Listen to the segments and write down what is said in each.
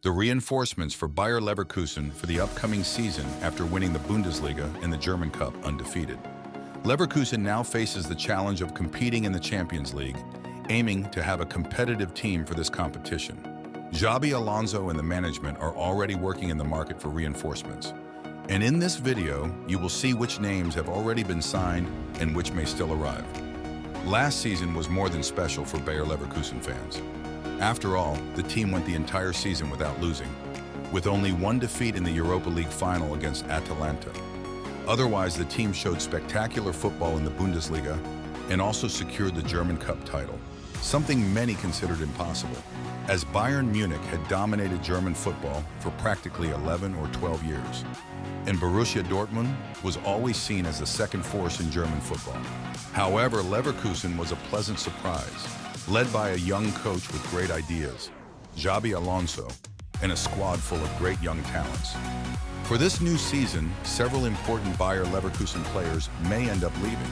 the reinforcements for Bayer Leverkusen for the upcoming season after winning the Bundesliga and the German Cup undefeated. Leverkusen now faces the challenge of competing in the Champions League, aiming to have a competitive team for this competition. Xabi Alonso and the management are already working in the market for reinforcements. And in this video, you will see which names have already been signed and which may still arrive. Last season was more than special for Bayer Leverkusen fans. After all, the team went the entire season without losing, with only one defeat in the Europa League final against Atalanta. Otherwise, the team showed spectacular football in the Bundesliga and also secured the German Cup title, something many considered impossible, as Bayern Munich had dominated German football for practically 11 or 12 years. And Borussia Dortmund was always seen as the second force in German football. However, Leverkusen was a pleasant surprise, led by a young coach with great ideas, Xabi Alonso, and a squad full of great young talents. For this new season, several important Bayer Leverkusen players may end up leaving.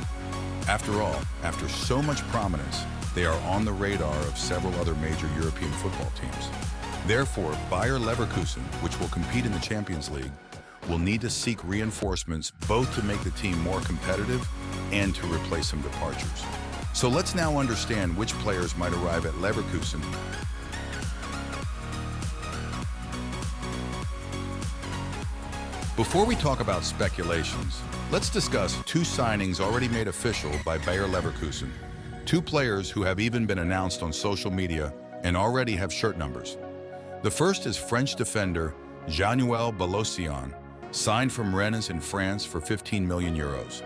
After all, after so much prominence, they are on the radar of several other major European football teams. Therefore, Bayer Leverkusen, which will compete in the Champions League, will need to seek reinforcements both to make the team more competitive and to replace some departures. So let's now understand which players might arrive at Leverkusen. Before we talk about speculations, let's discuss two signings already made official by Bayer Leverkusen. Two players who have even been announced on social media and already have shirt numbers. The first is French defender Jean-Noël Balossian, signed from Rennes in France for 15 million euros.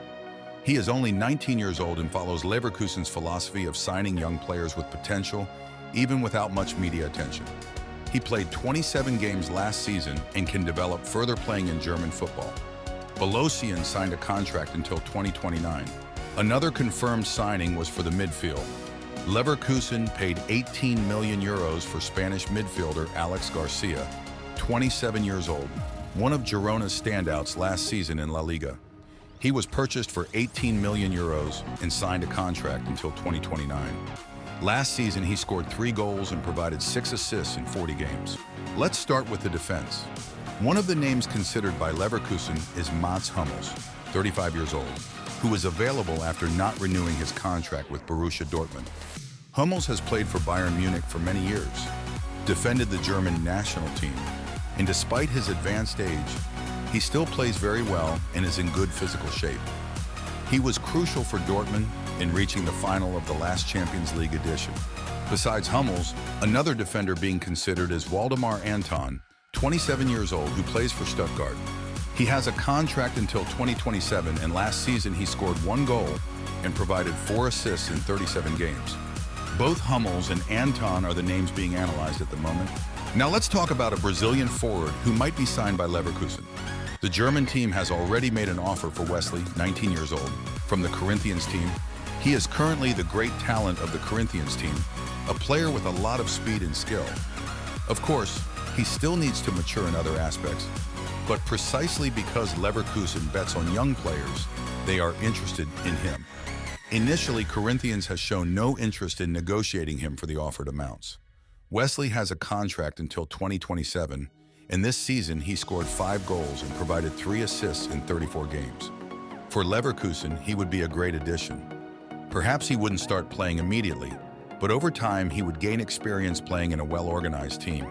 He is only 19 years old and follows Leverkusen's philosophy of signing young players with potential, even without much media attention. He played 27 games last season and can develop further playing in German football. Balossian signed a contract until 2029. Another confirmed signing was for the midfield. Leverkusen paid 18 million euros for Spanish midfielder Alex Garcia, 27 years old, one of Girona's standouts last season in La Liga. He was purchased for 18 million euros and signed a contract until 2029. Last season, he scored 3 goals and provided 6 assists in 40 games. Let's start with the defense. One of the names considered by Leverkusen is Mats Hummels, 35 years old, who is available after not renewing his contract with Borussia Dortmund. Hummels has played for Bayern Munich for many years, defended the German national team, and despite his advanced age, he still plays very well and is in good physical shape. He was crucial for Dortmund in reaching the final of the last Champions League edition. Besides Hummels, another defender being considered is Waldemar Anton, 27 years old, who plays for Stuttgart. He has a contract until 2027, and last season he scored 1 goal and provided 4 assists in 37 games. Both Hummels and Anton are the names being analyzed at the moment. Now let's talk about a Brazilian forward who might be signed by Leverkusen. The German team has already made an offer for Wesley, 19 years old, from the Corinthians team. He is currently the great talent of the Corinthians team, a player with a lot of speed and skill. Of course, he still needs to mature in other aspects, but precisely because Leverkusen bets on young players, they are interested in him. Initially, Corinthians has shown no interest in negotiating him for the offered amounts. Wesley has a contract until 2027, and this season he scored 5 goals and provided 3 assists in 34 games. For Leverkusen, he would be a great addition. Perhaps he wouldn't start playing immediately, but over time he would gain experience playing in a well-organized team.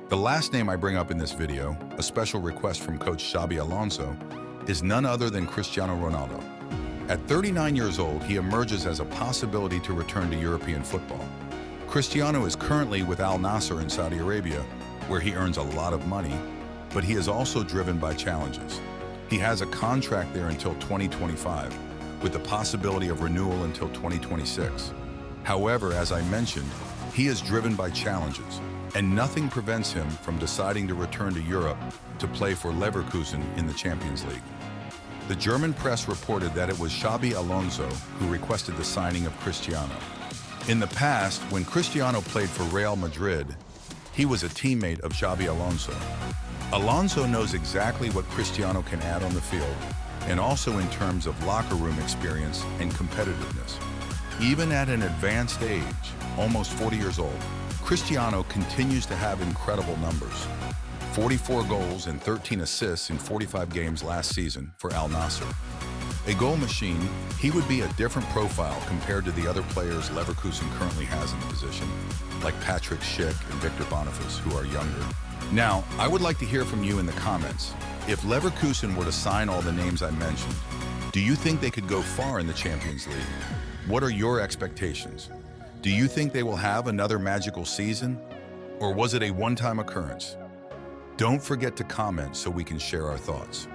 The last name I bring up in this video, a special request from coach Xabi Alonso, is none other than Cristiano Ronaldo. At 39 years old, he emerges as a possibility to return to European football. Cristiano is currently with Al Nassr in Saudi Arabia, where he earns a lot of money, but he is also driven by challenges. He has a contract there until 2025, with the possibility of renewal until 2026. However, as I mentioned, he is driven by challenges, and nothing prevents him from deciding to return to Europe to play for Leverkusen in the Champions League. The German press reported that it was Xabi Alonso who requested the signing of Cristiano. In the past, when Cristiano played for Real Madrid, he was a teammate of Xabi Alonso. Alonso knows exactly what Cristiano can add on the field, and also in terms of locker room experience and competitiveness. Even at an advanced age, almost 40 years old, Cristiano continues to have incredible numbers. 44 goals and 13 assists in 45 games last season for Al Nassr. A goal machine, he would be a different profile compared to the other players Leverkusen currently has in the position, like Patrick Schick and Victor Boniface, who are younger. Now, I would like to hear from you in the comments. If Leverkusen were to sign all the names I mentioned, do you think they could go far in the Champions League? What are your expectations? Do you think they will have another magical season? Or was it a one-time occurrence? Don't forget to comment so we can share our thoughts.